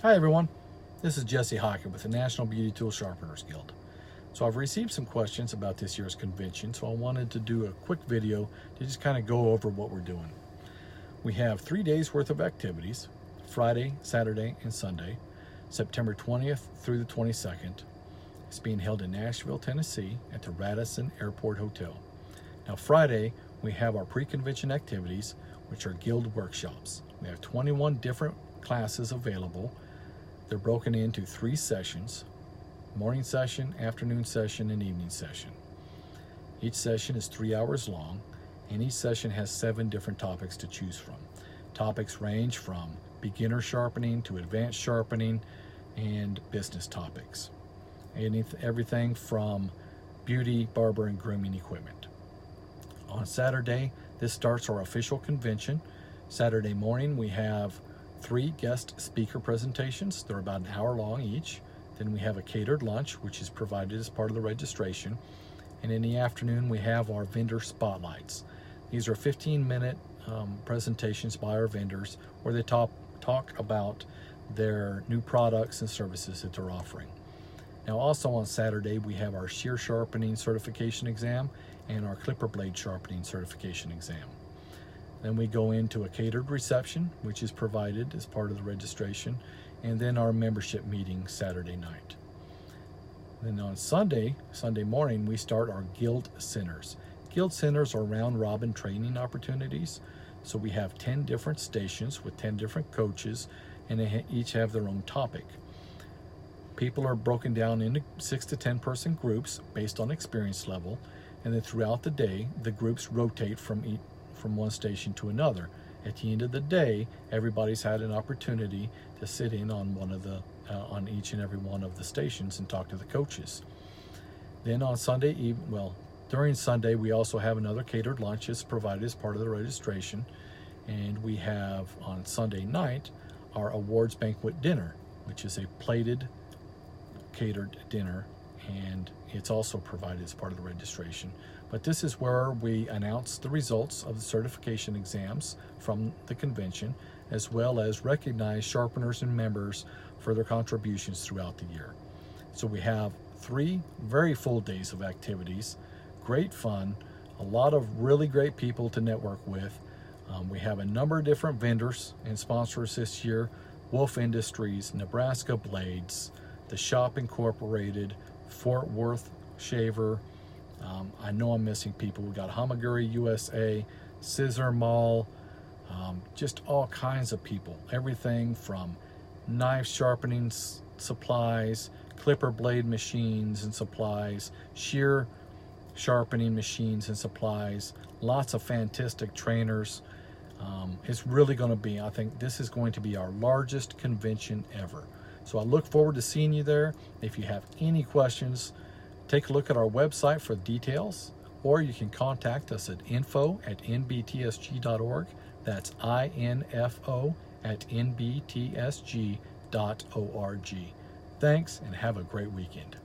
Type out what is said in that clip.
Hi everyone, this is Jesse Hockett with the National Beauty Tool Sharpeners Guild. So I've received some questions about this year's convention, so I wanted to do a quick video to just kind of go over what we're doing. We have 3 days worth of activities, Friday, Saturday, and Sunday, September 20th through the 22nd. It's being held in Nashville, Tennessee at the Radisson Airport Hotel. Now Friday, we have our pre-convention activities, which are guild workshops. We have 21 different classes available. They're broken into 3 sessions: morning session, afternoon session, and evening session. Each session is 3 hours long, and each session has 7 different topics to choose from. Topics range from beginner sharpening to advanced sharpening and business topics. Everything from beauty, barber, and grooming equipment. On Saturday, this starts our official convention. Saturday morning, we have 3 guest speaker presentations. They're about an hour long each. Then we have a catered lunch, which is provided as part of the registration. And in the afternoon, we have our vendor spotlights. These are 15-minute presentations by our vendors where they talk about their new products and services that they're offering. Now also on Saturday, we have our shear sharpening certification exam and our clipper blade sharpening certification exam. Then we go into a catered reception, which is provided as part of the registration, and then our membership meeting Saturday night. Then on Sunday morning, we start our guild centers. Guild centers are round-robin training opportunities. So we have 10 different stations with 10 different coaches, and they each have their own topic. People are broken down into 6 to 10 person groups based on experience level, and then throughout the day, the groups rotate from one station to another. At the end of the day, everybody's had an opportunity to sit in on on each and every one of the stations and talk to the coaches. Then on Sunday during Sunday, we also have another catered lunch that's provided as part of the registration, and we have on Sunday night our Awards Banquet Dinner, which is a plated catered dinner, and it's also provided as part of the registration. But this is where we announce the results of the certification exams from the convention, as well as recognize sharpeners and members for their contributions throughout the year. So we have 3 very full days of activities, great fun, a lot of really great people to network with. We have a number of different vendors and sponsors this year: Wolf Industries, Nebraska Blades, the Shop Incorporated, Fort Worth Shaver. I know I'm missing people. We got Hamaguri USA, Scissor Mall, just all kinds of people. Everything from knife sharpening supplies, clipper blade machines and supplies, shear sharpening machines and supplies, lots of fantastic trainers. It's really going to be, I think this is going to be our largest convention ever. So I look forward to seeing you there. If you have any questions, take a look at our website for details, or you can contact us at info@nbtsg.org. That's info@nbtsg.org. Thanks, and have a great weekend.